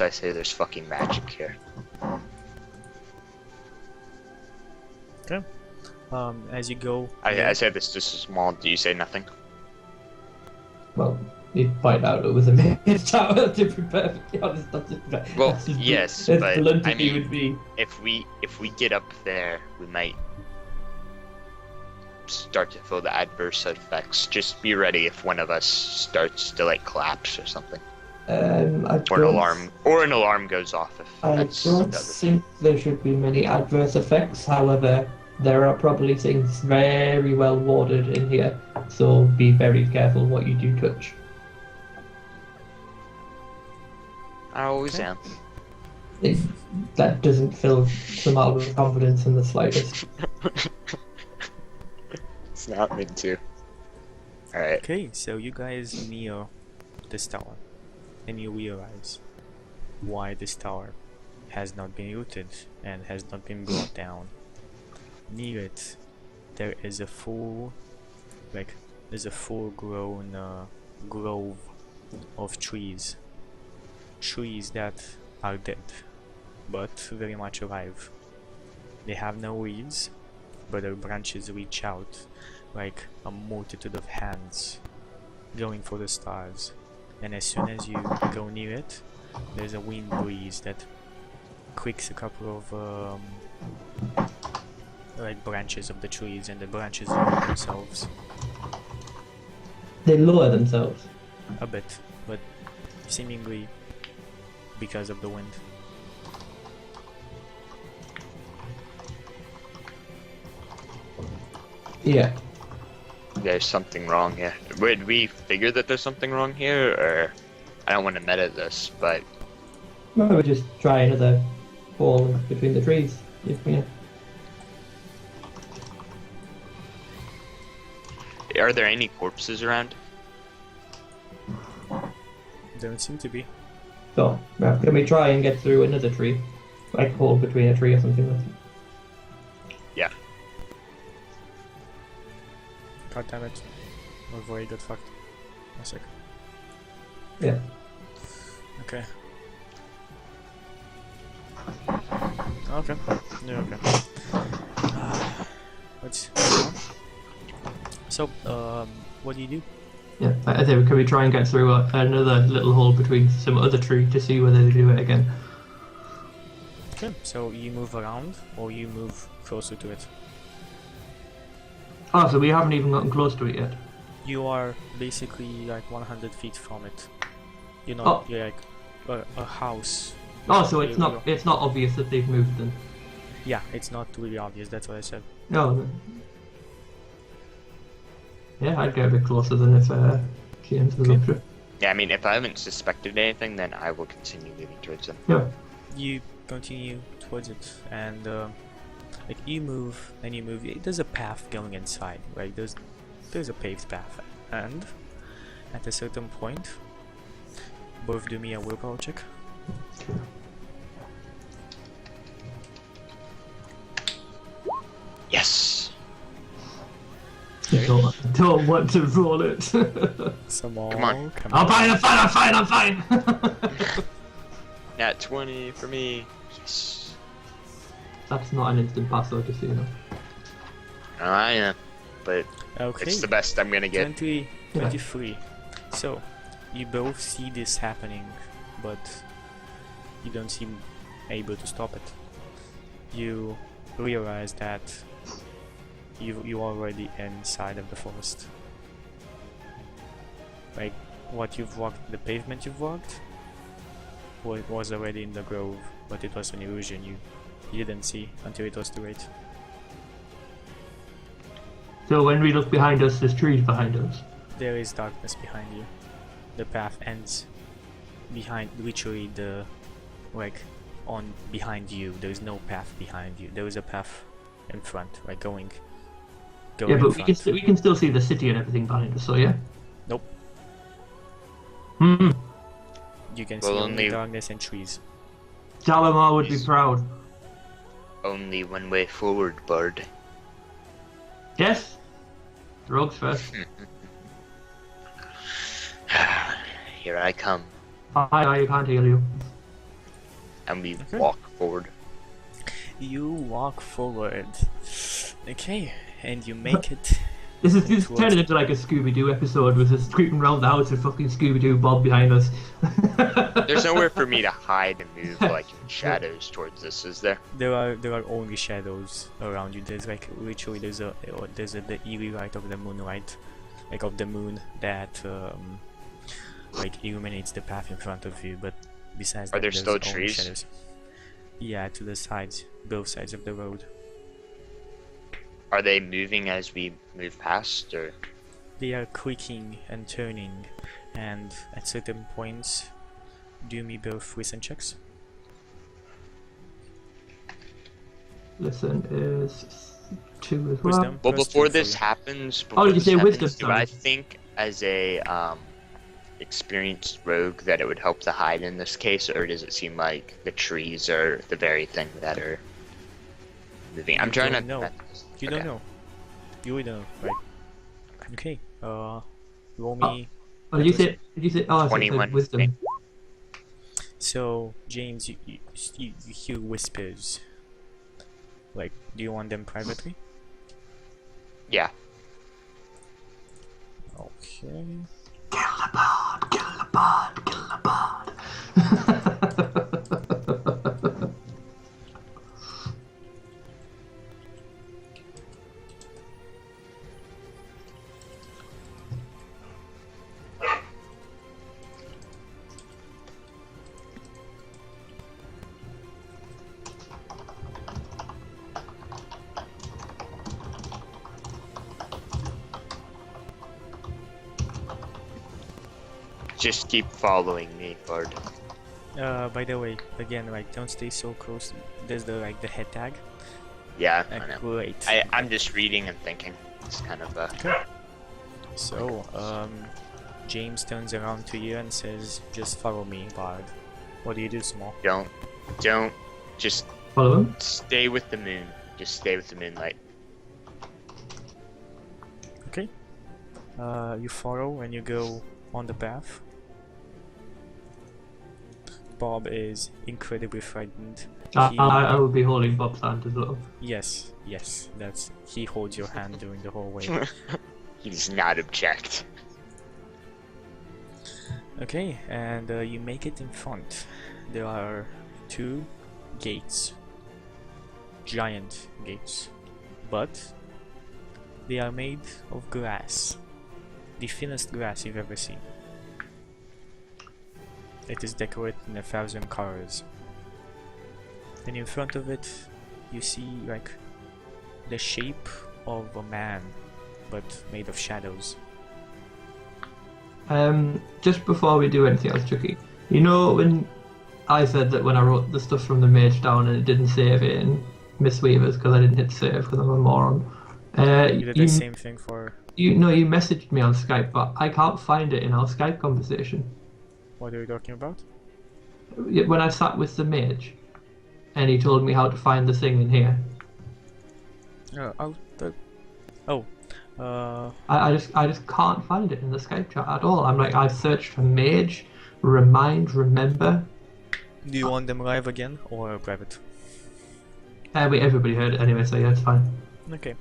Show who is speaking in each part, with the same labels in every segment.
Speaker 1: I say there's fucking magic here.
Speaker 2: Okay. As you go...
Speaker 1: I said this is small, do you say nothing?
Speaker 3: Well, you'd find out it was a mid tower, to be perfectly honest.
Speaker 1: Well, yes,
Speaker 3: as
Speaker 1: but
Speaker 3: blunt
Speaker 1: I
Speaker 3: as he
Speaker 1: mean,
Speaker 3: would be.
Speaker 1: if we get up there, we might start to feel the adverse effects. Just be ready if one of us starts to like collapse or something. Or an alarm goes off if
Speaker 3: I
Speaker 1: that's
Speaker 3: don't think there should be many adverse effects. However, there are probably things very well warded in here, so be very careful what you do touch.
Speaker 1: I always am.
Speaker 3: That doesn't fill Sommal with confidence in the slightest.
Speaker 1: It's not meant to. Alright.
Speaker 2: Okay, so you guys near this tower, and you realize why this tower has not been looted and has not been brought down. Near it, there is a full grown grove of trees. Trees that are dead, but very much alive. They have no leaves, but their branches reach out like a multitude of hands going for the stars. And as soon as you go near it, there's a wind breeze that quicks a couple of like branches of the trees, and the branches lower themselves
Speaker 3: They lower themselves.
Speaker 2: a bit, but seemingly because of the wind.
Speaker 3: Yeah.
Speaker 1: There's something wrong here. Would we figure that there's something wrong here, or I don't want to meta this, but
Speaker 3: Maybe just try another hole between the trees. Yeah.
Speaker 1: are there any corpses around?
Speaker 2: Don't seem to be.
Speaker 3: So, can we try and get through another tree? Like a hole between a tree or something like that?
Speaker 1: Yeah.
Speaker 2: God damn it. We're very good fucked. A sec.
Speaker 3: Yeah.
Speaker 2: Okay. Okay. Yeah, okay. Let's So, what do you do?
Speaker 3: Yeah, I think can we try and get through another little hole between some other tree to see whether they do it again?
Speaker 2: Okay, so you move around, or you move closer to it?
Speaker 3: Oh, so we haven't even gotten close to it yet.
Speaker 2: You are basically like 100 feet from it. You know, you're like a house.
Speaker 3: Oh, so it's not obvious that they've moved then.
Speaker 2: Yeah, it's not really obvious, that's what I said.
Speaker 3: No. Yeah, I'd get a bit closer than if James was up to it.
Speaker 1: Yeah, I mean, if I haven't suspected anything, then I will continue moving towards them.
Speaker 3: Yeah.
Speaker 2: You continue towards it, and like you move and you move. There's a path going inside, right? There's a paved path, and at a certain point, both do me a willpower check.
Speaker 1: Yes.
Speaker 3: Don't want to roll it.
Speaker 2: Sommal,
Speaker 1: Come on.
Speaker 3: I'm fine.
Speaker 1: Nat 20 for me. Yes.
Speaker 3: That's not an instant pass though, just so you know.
Speaker 1: I am, but
Speaker 2: Okay.
Speaker 1: it's the best I'm gonna get.
Speaker 2: 23. So, you both see this happening, but you don't seem able to stop it. You realize that you're already inside of the forest. Like, what you've walked, the pavement you've walked, was already in the grove, but it was an illusion you didn't see until it was too late.
Speaker 3: So when we look behind us, there's trees behind us.
Speaker 2: There is darkness behind you. The path ends behind, literally behind you. There is no path behind you. There is a path in front, like going
Speaker 3: Yeah, but
Speaker 2: in
Speaker 3: we
Speaker 2: front.
Speaker 3: can still see the city and everything behind us. So yeah.
Speaker 2: Nope. You can see
Speaker 1: Well,
Speaker 2: only
Speaker 1: only-
Speaker 2: darkness and trees.
Speaker 3: Dalamar would be proud.
Speaker 1: Only one way forward, bird.
Speaker 3: Yes. Rogues first.
Speaker 1: Here I come.
Speaker 3: I can't heal you.
Speaker 1: and we
Speaker 2: Okay.
Speaker 1: walk forward.
Speaker 2: You walk forward. Okay, and you make it.
Speaker 3: This is
Speaker 2: towards-
Speaker 3: turning into like a Scooby-Doo episode with us creeping around the house with fucking Scooby-Doo Bob behind us.
Speaker 1: There's nowhere for me to hide and move like in shadows towards this, is there?
Speaker 2: There are only shadows around you. There's like literally there's the eerie light of the moonlight, like of the moon that like illuminates the path in front of you. But besides
Speaker 1: Are
Speaker 2: that,
Speaker 1: there
Speaker 2: there's
Speaker 1: still
Speaker 2: only
Speaker 1: trees?
Speaker 2: shadows. Yeah, to the sides, both sides of the road.
Speaker 1: Are they moving as we move past, or
Speaker 2: They are clicking and turning, and at certain points, do me both wisdom checks.
Speaker 3: Listen, is 2 as well.
Speaker 2: Wisdom.
Speaker 1: well,
Speaker 2: plus
Speaker 1: before
Speaker 2: 2 for
Speaker 1: this
Speaker 2: you.
Speaker 1: happens,
Speaker 3: Oh, did you
Speaker 1: this
Speaker 3: say wisdom,
Speaker 1: happens, do I
Speaker 3: sorry?
Speaker 1: think as a experienced rogue that it would help to hide in this case, or does it seem like the trees are the very thing that are moving? I'm
Speaker 2: You
Speaker 1: trying to
Speaker 2: don't know. You
Speaker 1: Okay.
Speaker 2: don't know. You don't know, right? Okay. Roll me.
Speaker 3: Oh, did you say? Oh, I said
Speaker 1: 21.
Speaker 3: wisdom.
Speaker 2: So, James, you hear whispers. Like, do you want them privately?
Speaker 1: Yeah.
Speaker 2: Okay.
Speaker 3: Kill the bard, kill the bard, kill the bard.
Speaker 1: Just keep following me, Bard.
Speaker 2: By the way, again, like, don't stay so close. There's the head tag.
Speaker 1: Yeah, I know.
Speaker 2: Great.
Speaker 1: I'm just reading and thinking. It's kind of
Speaker 2: So, James turns around to you and says, "Just follow me, Bard." What do you do, Sommal?
Speaker 1: don't just
Speaker 3: Follow him.
Speaker 1: stay with the moon. Just stay with the moonlight.
Speaker 2: Okay. You follow and you go on the path. Bob is incredibly frightened. He-
Speaker 3: I will be holding Bob's hand as well.
Speaker 2: Yes, he holds your hand during the whole way.
Speaker 1: He does not object.
Speaker 2: Okay, and you make it in front. There are 2 gates. Giant gates. But they are made of grass. The thinnest grass you've ever seen. It is decorated in 1,000 colors. And in front of it, you see like the shape of a man, but made of shadows.
Speaker 3: Just before we do anything else tricky, you know when I said that when I wrote the stuff from the mage down and it didn't save it in Miss Weaver's because I didn't hit save because I'm a moron.
Speaker 2: You did the same thing for...
Speaker 3: You messaged me on Skype, but I can't find it in our Skype conversation.
Speaker 2: What are you talking about?
Speaker 3: When I sat with the mage, and he told me how to find the thing in here. I just can't find it in the Skype chat at all. I'm like, I've searched for mage, remember.
Speaker 2: Do you want them live again or private?
Speaker 3: Everybody heard it anyway, so yeah, it's fine.
Speaker 2: Okay.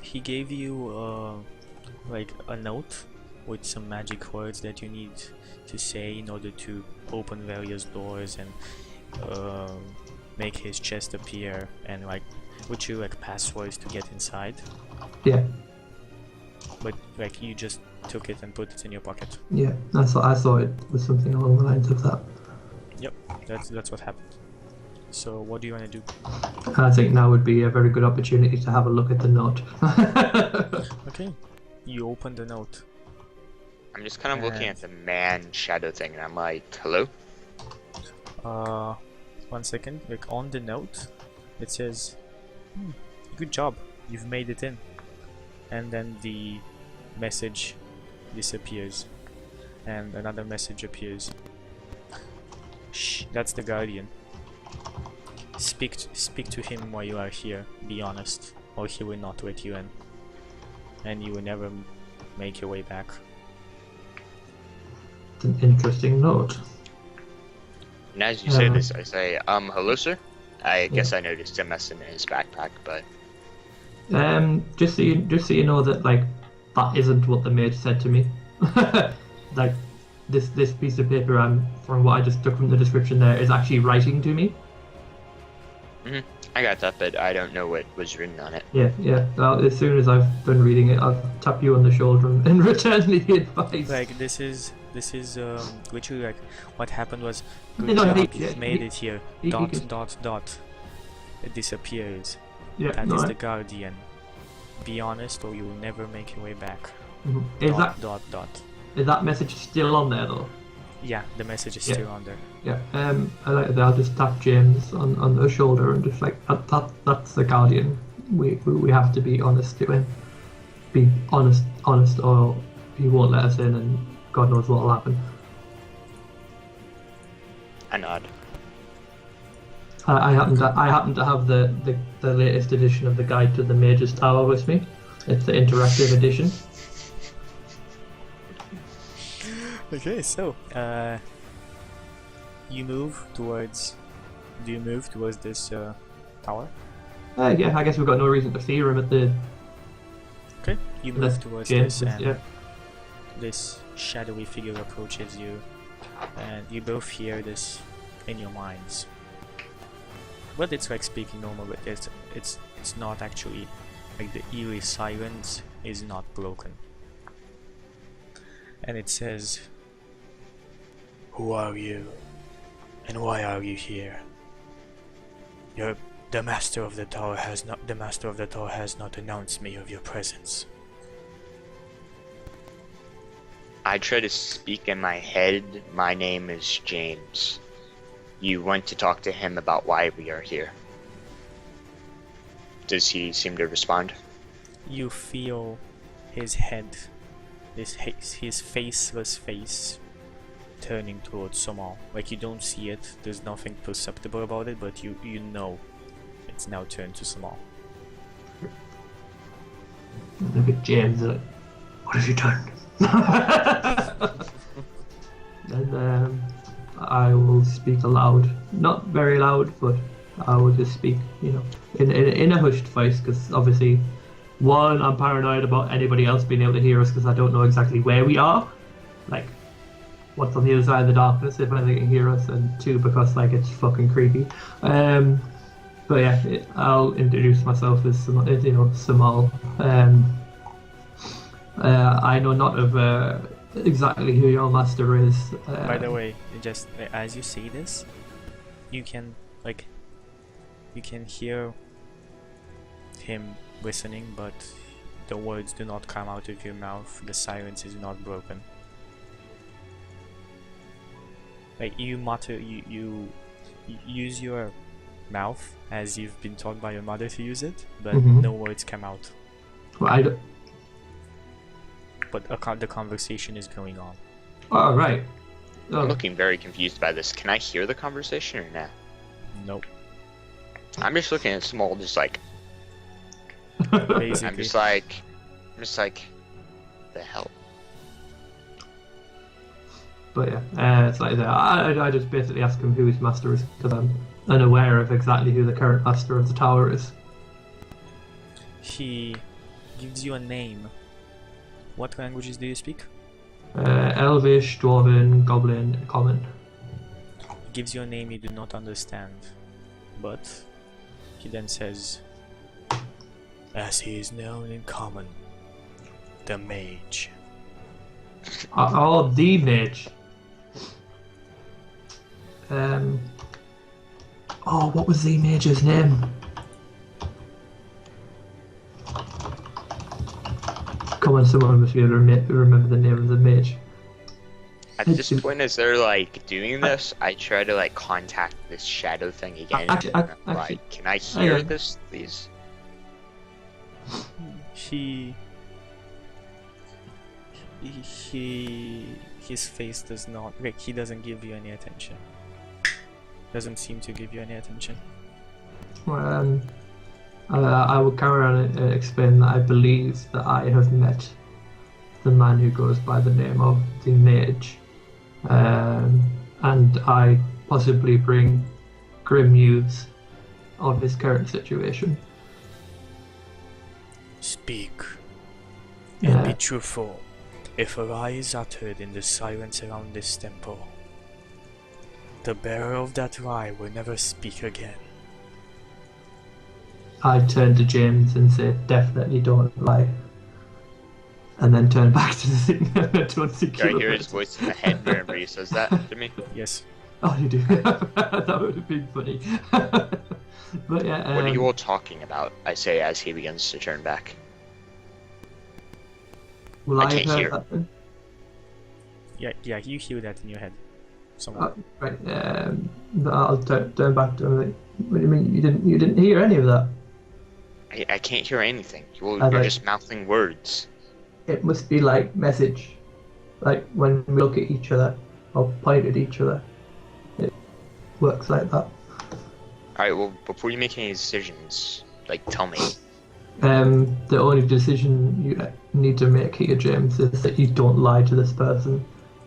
Speaker 2: He gave you like a note with some magic words that you need to say in order to open various doors and make his chest appear, and like would you like passwords to get inside?
Speaker 3: Yeah.
Speaker 2: But like you just took it and put it in your pocket.
Speaker 3: Yeah, I thought it was something along the lines of that.
Speaker 2: Yep, that's what happened. So what do you want to do?
Speaker 3: I think now would be a very good opportunity to have a look at the note.
Speaker 2: Okay, you open the note.
Speaker 1: I'm just kind of looking at the man shadow thing, and I'm like, hello?
Speaker 2: 1 second. Like on the note, it says, "Good job, you've made it in." And then the message disappears, and another message appears. Shh, that's the Guardian. Speak to him while you are here. Be honest, or he will not let you in, and you will never make your way back.
Speaker 3: It's an interesting note.
Speaker 1: And as you say this, I say, hello, sir. I guess I noticed a mess in his backpack, but
Speaker 3: just so you know that like that isn't what the mage said to me. Like this piece of paper, from what I just took from the description there, is actually writing to me.
Speaker 1: I got that, but I don't know what was written on it.
Speaker 3: Yeah. Well, as soon as I've done reading it, I'll tap you on the shoulder and return the advice.
Speaker 2: Like this is literally like what happened was good job, you've made it here. Dot. It disappears.
Speaker 3: Yeah,
Speaker 2: That is the Guardian. Be honest, or you will never make your way back.
Speaker 3: Is
Speaker 2: Dot.
Speaker 3: Is that message still on there though?
Speaker 2: Yeah, the message is still on there.
Speaker 3: Yeah. I like that. I'll just tap James on the shoulder and just like that's the Guardian. We have to be honest to him. Be honest, or he won't let us in, and God knows what'll happen.
Speaker 1: I nod.
Speaker 3: I happen to have the latest edition of the Guide to the Mage's Tower with me. It's the interactive edition.
Speaker 2: Okay, so you move towards. Do you move towards this tower?
Speaker 3: Yeah, I guess we've got no reason to fear him at the.
Speaker 2: Okay, you move towards
Speaker 3: James,
Speaker 2: this, and
Speaker 3: yeah.
Speaker 2: this shadowy figure approaches you, and you both hear this in your minds. But it's like speaking normal, but it's not actually like the eerie silence is not broken. And it says, "Who are you, and why are you here? The master of the tower has not announced me of your presence."
Speaker 1: I try to speak in my head. My name is James. You want to talk to him about why we are here. Does he seem to respond?
Speaker 2: You feel his head, his faceless face, turning towards Sommal. Like you don't see it, there's nothing perceptible about it, but you know it's now turned to Sommal.
Speaker 3: Look at James. What have you done? And I will speak aloud, not very loud, but I will just speak, in a hushed voice, because obviously, one, I'm paranoid about anybody else being able to hear us because I don't know exactly where we are, like what's on the other side of the darkness, if anybody can hear us, and two, because like it's fucking creepy. But yeah, I'll introduce myself as Sommal. I know not of exactly who your master is.
Speaker 2: By the way, just as you say this, you can hear him listening, but the words do not come out of your mouth. The silence is not broken. Like you mutter, you use your mouth as you've been taught by your mother to use it, but no words come out.
Speaker 3: Well,
Speaker 2: but the conversation is going on.
Speaker 3: Oh, right. Oh.
Speaker 1: I'm looking very confused by this. Can I hear the conversation or not?
Speaker 2: Nope.
Speaker 1: I'm just looking at Sommal, just like.
Speaker 2: Basically.
Speaker 1: I'm just like, the hell.
Speaker 3: But yeah, it's like that. I just basically ask him who his master is because I'm unaware of exactly who the current master of the tower is.
Speaker 2: He gives you a name. What languages do you speak?
Speaker 3: Elvish, Dwarven, Goblin, and Common.
Speaker 2: He gives you a name you do not understand, but he then says, "As he is known in Common, the Mage."
Speaker 3: Oh, the Mage. What was the Mage's name? Come on, someone must be able to remember the name of the mage.
Speaker 1: At this point, as they're like doing this, I try to like contact this shadow thing again.
Speaker 3: Actually,
Speaker 1: can I hear this, please?
Speaker 2: His face does not, like, he doesn't give you any attention. Doesn't seem to give you any attention.
Speaker 3: Well, I will carry on and explain that I believe that I have met the man who goes by the name of the Mage, and I possibly bring grim news of his current situation.
Speaker 2: Speak and be
Speaker 3: Yeah.
Speaker 2: truthful. If a lie is uttered in the silence around this temple, the bearer of that lie will never speak again.
Speaker 3: I turn to James and say, definitely don't lie. And then turn back to the thing to
Speaker 1: Do I hear his voice in my head whenever he says that to me?
Speaker 2: Yes.
Speaker 3: Oh, you do? That would have been funny. But yeah,
Speaker 1: What are you all talking about? I say as he begins to turn back.
Speaker 3: will
Speaker 1: I
Speaker 3: I
Speaker 1: can't
Speaker 3: have
Speaker 1: hear.
Speaker 3: heard that then?
Speaker 2: Yeah, you hear that in your head. Somewhere.
Speaker 3: Right. But I'll turn back to him. Like, what do you mean you didn't hear any of that?
Speaker 1: I can't hear anything. You're
Speaker 3: like-
Speaker 1: just mouthing words.
Speaker 3: It must be like message, like when we look at each other or point at each other. It works like that.
Speaker 1: Alright, well, before you make any decisions, like, tell me.
Speaker 3: The only decision you need to make here, James, is that you don't lie to this person,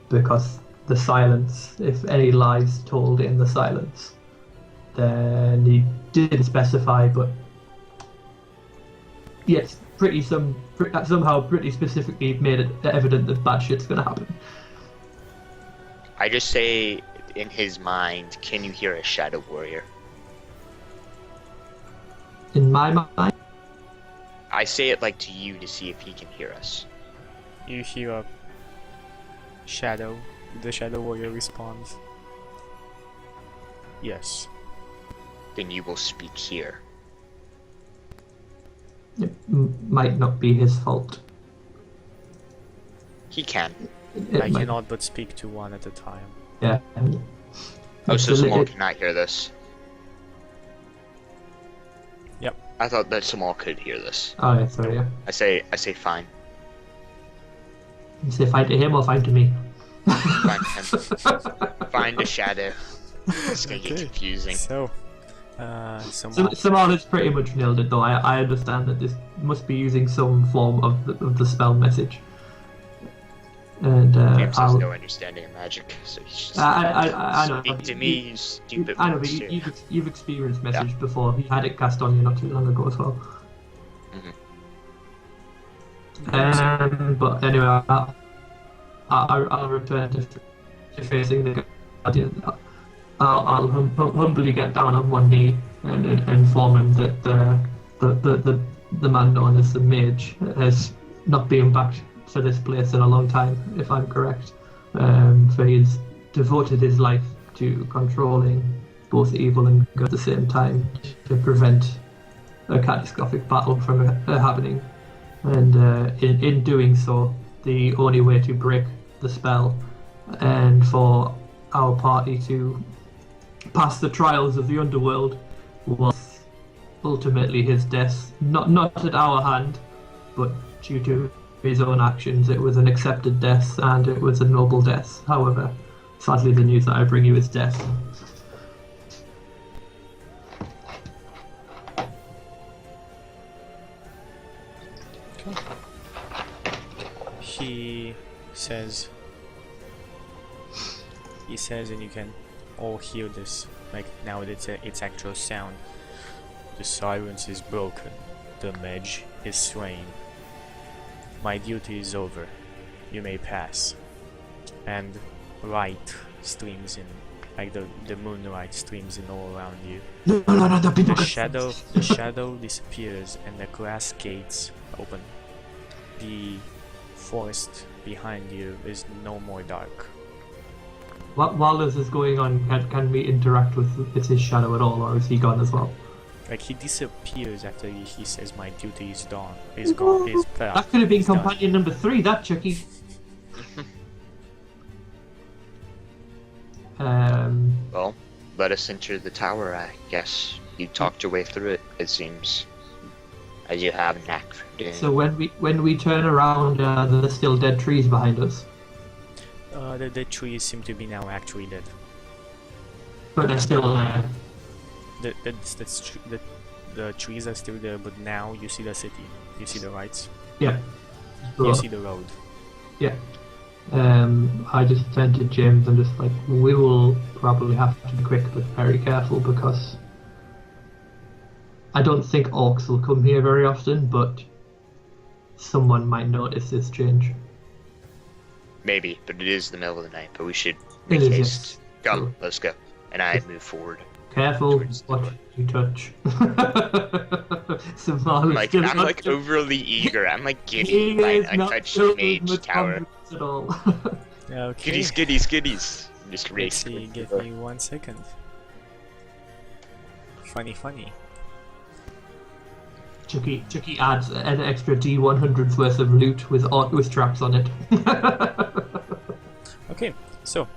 Speaker 3: because the silence, if any lies told in the silence, then he didn't specify, but yes, somehow pretty specifically made it evident that bad shit's gonna happen.
Speaker 1: I just say, in his mind, can you hear a shadow warrior?
Speaker 3: In my mind,
Speaker 1: I say it like to you to see if he can hear us.
Speaker 2: You hear a shadow. The shadow warrior responds. Yes.
Speaker 1: Then you will speak here.
Speaker 3: it might not be his fault.
Speaker 1: He can.
Speaker 3: It
Speaker 2: I
Speaker 3: might-
Speaker 2: cannot but speak to one at a time.
Speaker 3: Yeah.
Speaker 1: Oh, so
Speaker 3: It's a
Speaker 1: Sommal
Speaker 3: li-
Speaker 1: cannot hear this.
Speaker 2: Yep.
Speaker 1: I thought that Sommal could hear this.
Speaker 3: Oh, yeah, sorry, yeah.
Speaker 1: I say fine.
Speaker 3: You say find to him or find to me?
Speaker 1: Find him. Find a shadow. It's gonna get
Speaker 2: Okay.
Speaker 1: confusing.
Speaker 2: So, Sommal.
Speaker 3: Sommal has pretty much nailed it, though. I understand that this must be using some form of the spell message. And
Speaker 1: James has
Speaker 3: I'll.
Speaker 1: no understanding of magic, so he's just
Speaker 3: I know.
Speaker 1: speak to me, you stupid
Speaker 3: I know, but
Speaker 1: monster.
Speaker 3: you've experienced message before. He had it cast on you not too long ago as well. But anyway, I'll return to facing the guardian. I'll humbly get down on one knee and inform him that the man known as the mage has not been back to this place in a long time, if I'm correct. For he's devoted his life to controlling both evil and good at the same time to prevent a catastrophic battle from happening. And in doing so, the only way to break the spell and for our party to pass the trials of the underworld was ultimately his death. Not at our hand, but due to his own actions. It was an accepted death and it was a noble death. However, sadly the news that I bring you is death.
Speaker 2: He says, and you can all hear this, like now that it's actual sound. The silence is broken. The mage is slain. My duty is over. You may pass. And light streams in, like the moonlight streams in all around you.
Speaker 3: No, the people
Speaker 2: The shadow disappears and the glass gates open. The forest behind you is no more dark.
Speaker 3: While this is going on, can we interact with his shadow at all, or is he gone as well?
Speaker 2: Like he disappears after he says my duty is done. He's gone. He's
Speaker 3: That could have been
Speaker 2: he's done.
Speaker 3: companion number 3, that Chucky.
Speaker 1: Well, let us enter the tower, I guess. You talked your way through it, it seems. As you have a knack for doing.
Speaker 3: So when we turn around, there's still dead trees behind us,
Speaker 2: The trees seem to be now actually dead.
Speaker 3: but they're still there.
Speaker 2: The trees are still there, but now you see the city. You see the lights.
Speaker 3: Yeah.
Speaker 2: You see the road.
Speaker 3: Yeah. I just turned to James and just like, we will probably have to be quick but very careful because I don't think orcs will come here very often, but someone might notice this change.
Speaker 1: Maybe, but it is the middle of the night. But we should
Speaker 3: It
Speaker 1: make
Speaker 3: is,
Speaker 1: haste.
Speaker 3: yes.
Speaker 1: Come,
Speaker 3: True.
Speaker 1: let's go. And I move forward.
Speaker 3: Careful
Speaker 1: Towards the
Speaker 3: what
Speaker 1: door.
Speaker 3: you touch. Sommal
Speaker 1: I'm
Speaker 3: is
Speaker 1: like,
Speaker 3: still
Speaker 1: I'm
Speaker 3: not
Speaker 1: like
Speaker 3: sure.
Speaker 1: overly eager. I'm like
Speaker 3: He
Speaker 1: giddy by
Speaker 3: is
Speaker 1: an
Speaker 3: not
Speaker 1: untouched
Speaker 3: filled
Speaker 1: mage
Speaker 3: with
Speaker 1: tower.
Speaker 3: confidence at all.
Speaker 2: Okay.
Speaker 1: Goodies, goodies, goodies. I'm just
Speaker 2: Let's
Speaker 1: racing.
Speaker 2: see, give me 1 second. Funny.
Speaker 3: Chucky adds an extra D100's worth of loot with traps on it.
Speaker 2: Okay, so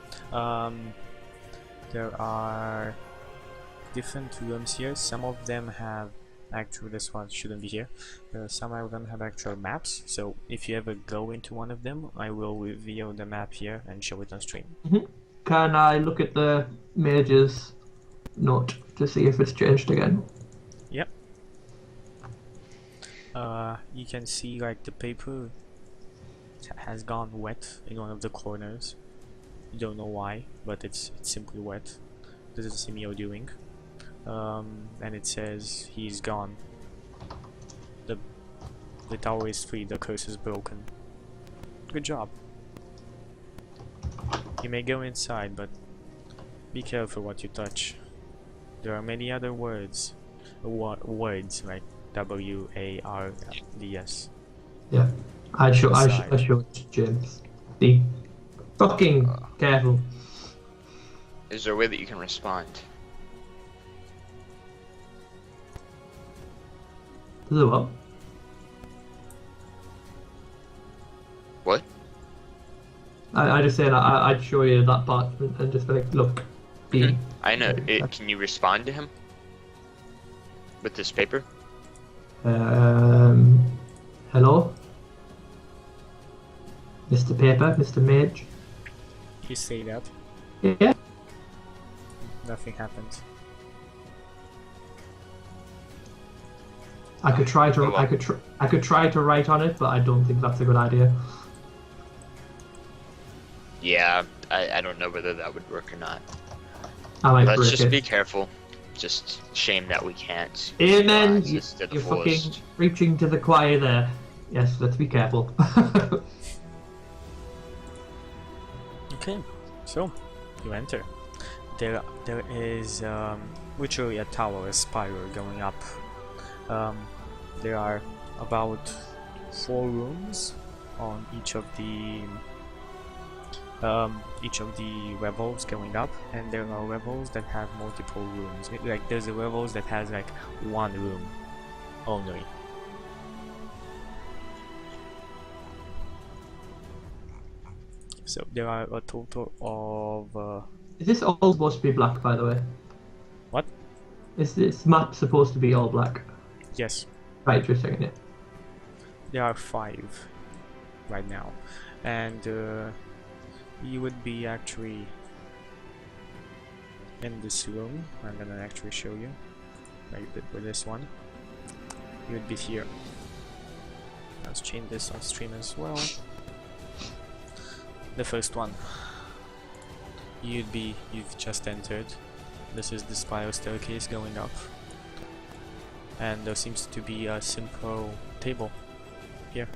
Speaker 2: there are different rooms here. Some of them have actually, this one shouldn't be here. Some of them have actual maps. So if you ever go into one of them, I will reveal the map here and show it on stream.
Speaker 3: Can I look at the mage's note to see if it's changed again?
Speaker 2: Yep. You can see like the paper has gone wet in one of the corners. You don't know why, but it's simply wet. This is Simio doing. And it says he's gone. The tower is free, the curse is broken. Good job. You may go inside, but be careful what you touch. There are many other words like WARDS.
Speaker 3: Yeah. I show it to James. Be fucking careful.
Speaker 1: Is there a way that you can respond?
Speaker 3: Is it what?
Speaker 1: What?
Speaker 3: I just said I'd show you that part and just be like, look, be.
Speaker 1: I know. Can you respond to him? With this paper?
Speaker 3: Hello? Mr. Paper, Mr. Mage?
Speaker 2: You say that,
Speaker 3: Yeah.
Speaker 2: nothing happens.
Speaker 3: I could try to I could try to write on it, but I don't think that's a good idea.
Speaker 1: Yeah, I don't know whether that would work or not.
Speaker 3: I might
Speaker 1: Let's
Speaker 3: break
Speaker 1: just
Speaker 3: it.
Speaker 1: be careful. Just shame that we can't.
Speaker 3: Amen.
Speaker 1: utilize this to the
Speaker 3: You're
Speaker 1: fullest.
Speaker 3: fucking preaching to the choir there. Yes, let's be careful.
Speaker 2: Okay, so you enter. There is literally a tower, a spiral going up. There are about 4 rooms on each of the levels going up, and there are levels that have multiple rooms. Like there's a levels that has like 1 room only. So there are a total of
Speaker 3: Is this all supposed to be black, by the way?
Speaker 2: what?
Speaker 3: Is this map supposed to be all black?
Speaker 2: Yes,
Speaker 3: Right, just a second. Yeah.
Speaker 2: there are 5 right now, and you would be actually in this room. I'm gonna actually show you, like with this one. You would be here. Let's change this on stream as well. The first one. You've just entered. This is the spiral staircase going up. And there seems to be a simple table here.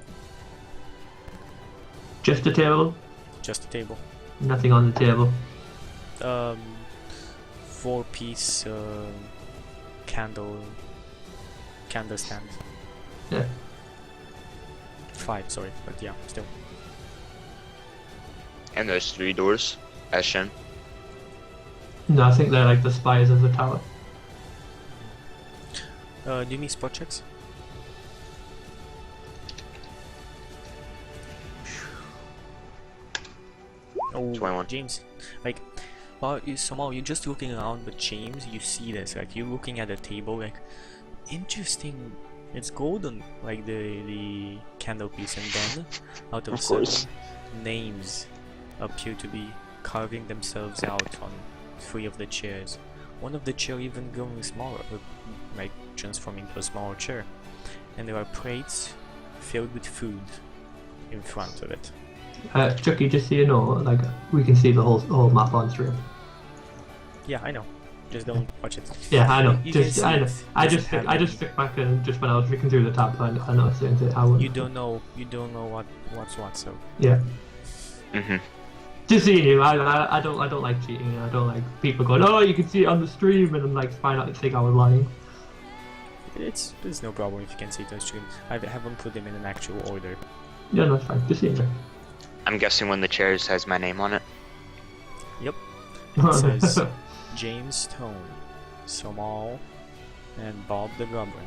Speaker 3: Just a table.
Speaker 2: Just a table.
Speaker 3: Nothing on the table.
Speaker 2: 4-piece candle stand.
Speaker 3: Yeah.
Speaker 2: 5, sorry, but yeah, still.
Speaker 1: And there's 3 doors, as shown.
Speaker 3: No, I think they're like the spires of the tower.
Speaker 2: Do you need spot checks? Oh,
Speaker 1: 21.
Speaker 2: James, like, somehow you're just looking around, but James, you see this, like, you're looking at the table, like, interesting, it's golden, like the candle piece, and then, out of
Speaker 1: course.
Speaker 2: sudden, names appear to be carving themselves out on 3 of the chairs. One of the chair even going smaller, like transforming to a smaller chair. And there are plates filled with food in front of it.
Speaker 3: Chucky, just so you know, like we can see the whole map on stream.
Speaker 2: Yeah, I know. Just don't watch it.
Speaker 3: Yeah, I know.
Speaker 2: You can
Speaker 3: Just
Speaker 2: see
Speaker 3: I know.
Speaker 2: it.
Speaker 3: I
Speaker 2: Doesn't
Speaker 3: just
Speaker 2: have
Speaker 3: I just
Speaker 2: any-
Speaker 3: flicked back and just when I was flicking through the tab, I noticed it. I wouldn't.
Speaker 2: You don't know what's what. So
Speaker 3: Yeah.
Speaker 1: Mm-hmm.
Speaker 3: Just seeing you, I don't like cheating. I don't like people going, oh, you can see it on the stream, and then like find out they think I was lying.
Speaker 2: it's no problem if you can see it on stream. I haven't put them in an actual order.
Speaker 3: Yeah, no, it's fine. Just seeing you.
Speaker 1: I'm guessing one of the chairs has my name on it.
Speaker 2: Yep. It says James Stone, Sommal, and Bob the Goblin.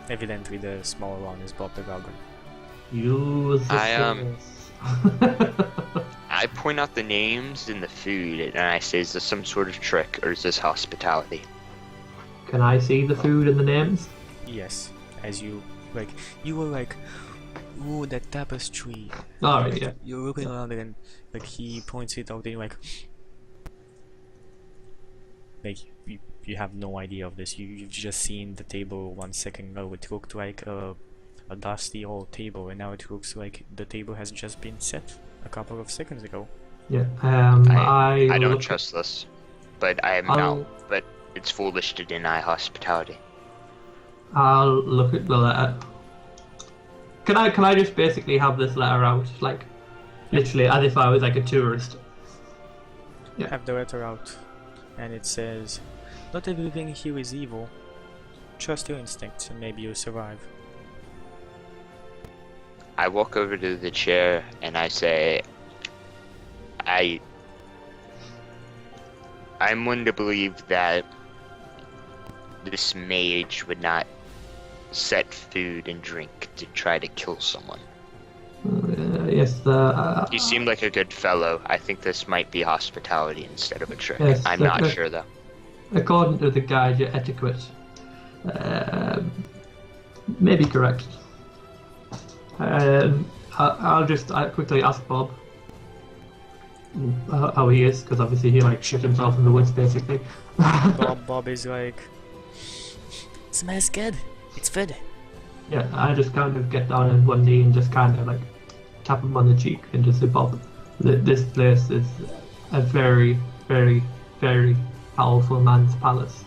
Speaker 2: Evidently, the smaller one is Bob the Goblin.
Speaker 3: Use the
Speaker 1: I point out the names and the food, and I say, is this some sort of trick, or is this hospitality?
Speaker 3: Can I see the food and the names?
Speaker 2: Yes, as you were like, ooh, that tapestry.
Speaker 3: Alright, yeah.
Speaker 2: You're looking around it and like he points it out and you're like you have no idea of this. You've just seen the table 1 second ago. It looked like a dusty old table, and now it looks like the table has just been set a couple of seconds ago.
Speaker 3: Yeah.
Speaker 1: I don't trust this, but I am now. But it's foolish to deny hospitality.
Speaker 3: I'll look at the letter. Can I just basically have this letter out, like, literally as if I was like a tourist? Yeah.
Speaker 2: Have the letter out, and it says, "Not everything here is evil. Trust your instincts, and maybe you'll survive."
Speaker 1: I walk over to the chair and I say, I'm one to believe that this mage would not set food and drink to try to kill someone.
Speaker 3: Yes,
Speaker 1: He seemed like a good fellow. I think this might be hospitality instead of a trick.
Speaker 3: Yes,
Speaker 1: I'm not sure though.
Speaker 3: according to the guide, your etiquette may be correct. I'll quickly ask Bob how he is, because obviously he like shit himself in the woods basically.
Speaker 2: Bob is like, smells good. It's food.
Speaker 3: Yeah, I just kind of get down on one knee and just kind of like tap him on the cheek and just say, Bob, this place is a very, very, very powerful man's palace.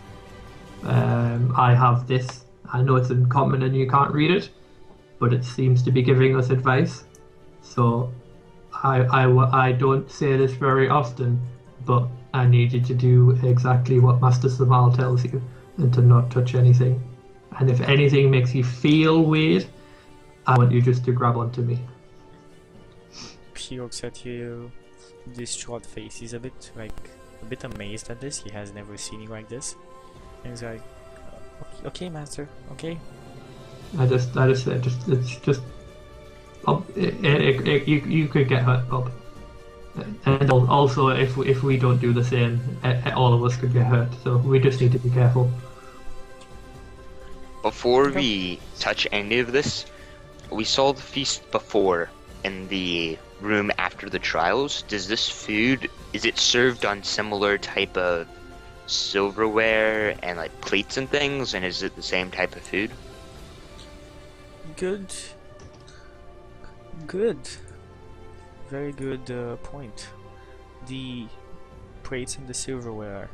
Speaker 3: I have this. I know it's in common and you can't read it, but it seems to be giving us advice. So I don't say this very often, but I need you to do exactly what Master Sommal tells you and to not touch anything. And if anything makes you feel weird, I want you just to grab onto me.
Speaker 2: He looks at you, distraught face. He's a bit amazed at this. He has never seen you like this. And he's like, okay, master, okay. I just said,
Speaker 3: you could get hurt, Bob. And also, if we don't do the same, all of us could get hurt. So we just need to be careful.
Speaker 1: Before we touch any of this, we saw the feast before in the room after the trials. Does this food, is it served on similar type of silverware and like plates and things, and is it the same type of food?
Speaker 2: Good. Very good point. The plates and the silverware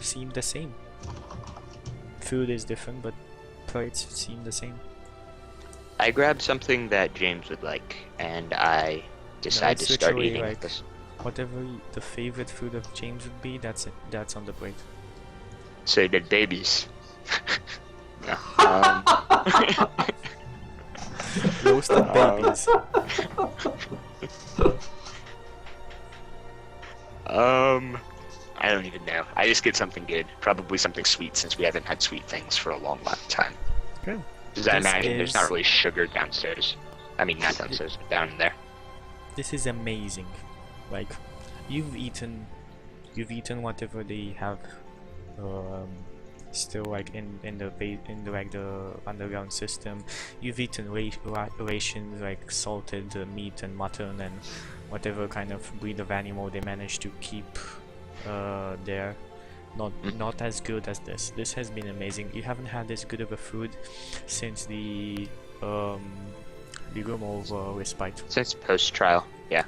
Speaker 2: seem the same. Food is different, but plates seem the same.
Speaker 1: I grab something that James would like, and I decide to start eating
Speaker 2: like,
Speaker 1: this.
Speaker 2: Whatever the favorite food of James would be, that's it. That's on the plate.
Speaker 1: So did babies. No.
Speaker 2: Roasted babies.
Speaker 1: I don't even know. I just get something good. Probably something sweet, since we haven't had sweet things for a long time.
Speaker 2: Good.
Speaker 1: Because I imagine there's not really sugar downstairs. I mean, not downstairs, but down there.
Speaker 2: This is amazing. Like, you've eaten whatever they have still like in the underground system. You've eaten rations like salted meat and mutton and whatever kind of breed of animal they managed to keep there. Not as good as this. This has been amazing. You haven't had this good of a food since the the room of respite.
Speaker 1: Since post-trial, yeah.